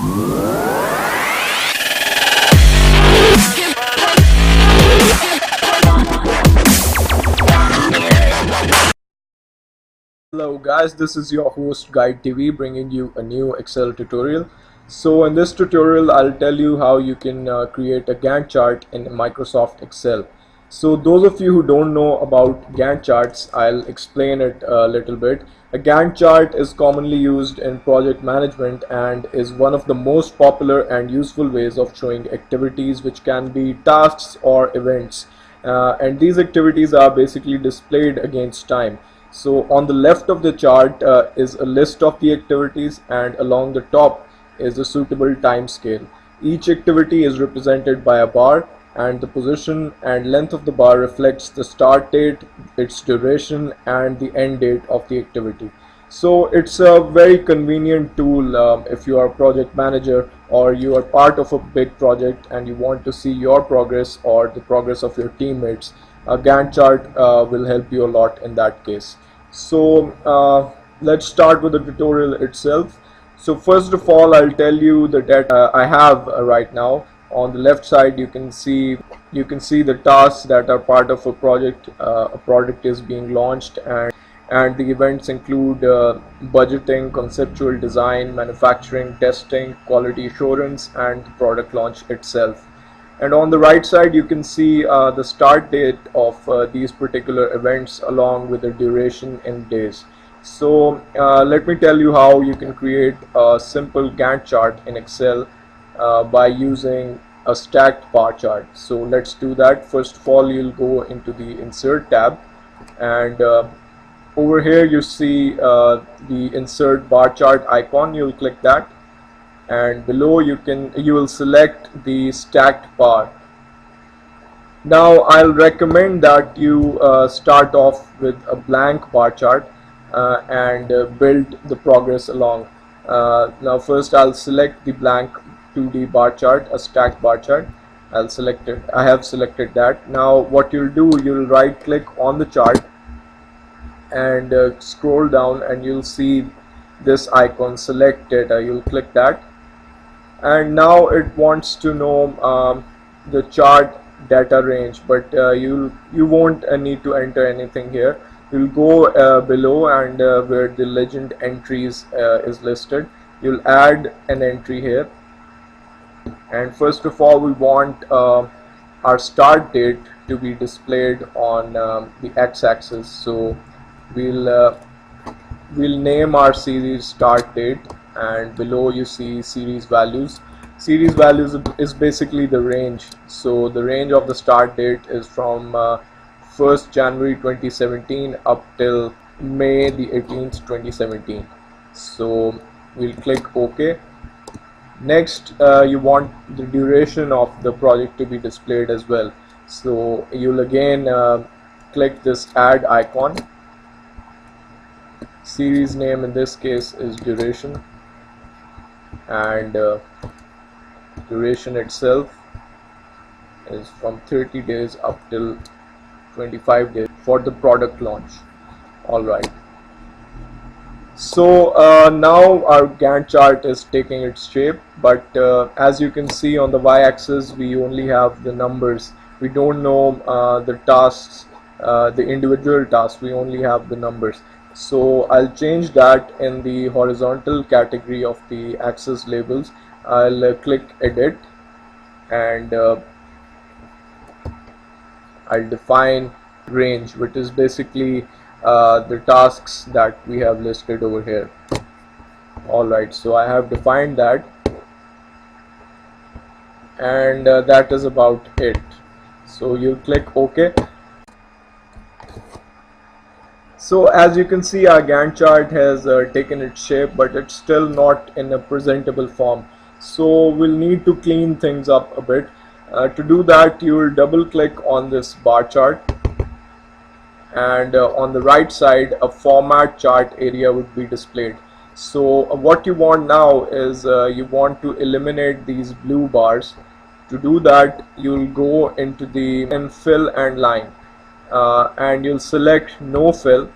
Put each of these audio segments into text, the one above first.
Hello guys, this is your host Guide TV bringing you a new Excel tutorial. So in this tutorial I'll tell you how you can create a Gantt chart in Microsoft Excel. So those of you who don't know about Gantt charts, I'll explain it a little bit. A Gantt chart is commonly used in project management and is one of the most popular and useful ways of showing activities which can be tasks or events. And these activities are basically displayed against time. So on the left of the chart is a list of the activities, and along the top is a suitable time scale. Each activity is represented by a bar, and the position and length of the bar reflects the start date, its duration, and the end date of the activity. So it's a very convenient tool if you are a project manager or you are part of a big project and you want to see your progress or the progress of your teammates. A Gantt chart will help you a lot in that case. So let's start with the tutorial itself. So first of all, I'll tell you the data I have right now. On the left side you can see the tasks that are part of a project. A product is being launched, and the events include budgeting, conceptual design, manufacturing, testing, quality assurance, and the product launch itself. And on the right side you can see the start date of these particular events along with the duration in days. So let me tell you how you can create a simple Gantt chart in Excel by using a stacked bar chart. So let's do that. First of all, you'll go into the Insert tab, and over here you see the Insert bar chart icon. You'll click that, and below you will select the stacked bar. Now I'll recommend that you start off with a blank bar chart and build the progress along. Now first I'll select the blank 2D bar chart, a stacked bar chart. I'll select it. I have selected that. Now what you'll do, you'll right click on the chart and scroll down, and you'll see this icon, select data. You'll click that, and now it wants to know the chart data range, but you won't need to enter anything here. You'll go below, and where the legend entries is listed, you'll add an entry here. And first of all, we want our start date to be displayed on the x-axis. So we'll name our series start date, and below you see series values. Series values is basically the range. So the range of the start date is from 1st January 2017 up till May the 18th 2017. So we'll click OK. Next you want the duration of the project to be displayed as well. So you'll again click this add icon. Series name in this case is duration, and duration itself is from 30 days up till 25 days for the product launch. Alright, so now our Gantt chart is taking its shape, but as you can see on the y-axis we only have the numbers. We don't know the tasks, the individual tasks. We only have the numbers. So I'll change that in the horizontal category of the axis labels. I'll click edit, and I'll define range, which is basically the tasks that we have listed over here. Alright, so I have defined that, and that is about it. So you click OK. So as you can see, our Gantt chart has taken its shape, but it's still not in a presentable form. So we'll need to clean things up a bit. To do that, you will double click on this bar chart, and on the right side a format chart area would be displayed. So what you want now is you want to eliminate these blue bars. To do that, you'll go into the fill and line, and you'll select no fill,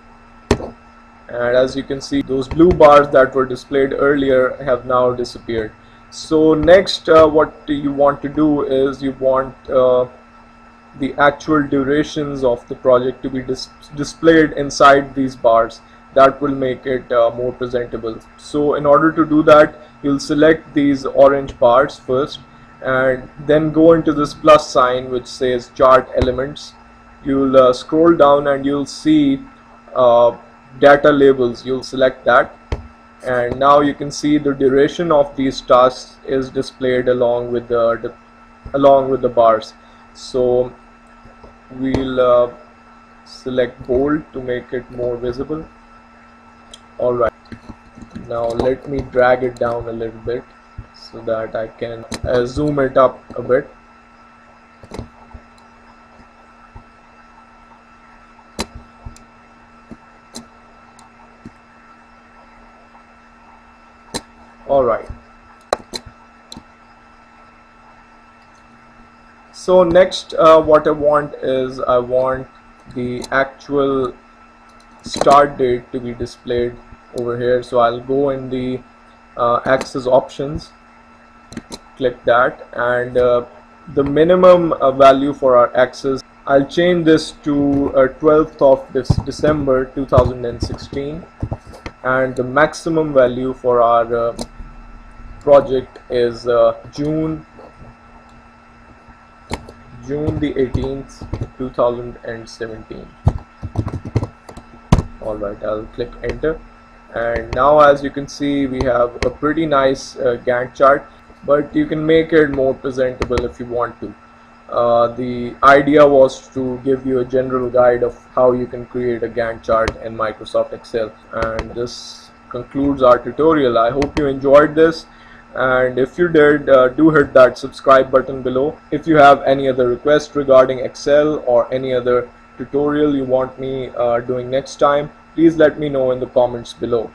and as you can see, those blue bars that were displayed earlier have now disappeared. So next, what you want to do is you want the actual durations of the project to be displayed inside these bars. That will make it more presentable. So in order to do that, you'll select these orange bars first, and then go into this plus sign which says chart elements. You'll scroll down and you'll see uh, data labels. You'll select that, and now you can see the duration of these tasks is displayed along with the bars. So we'll select bold to make it more visible. Alright, now let me drag it down a little bit so that I can zoom it up a bit. Alright, so next what I want is I want the actual start date to be displayed over here. So I'll go in the access options, click that, and the minimum value for our access, I'll change this to 12th of December 2016, and the maximum value for our project is June the 18th 2017. Alright, I'll click enter, and now as you can see we have a pretty nice Gantt chart, but you can make it more presentable if you want to. The idea was to give you a general guide of how you can create a Gantt chart in Microsoft Excel, and this concludes our tutorial. I hope you enjoyed this, and if you did, do hit that subscribe button below. If you have any other requests regarding Excel or any other tutorial you want me doing next time, please let me know in the comments below.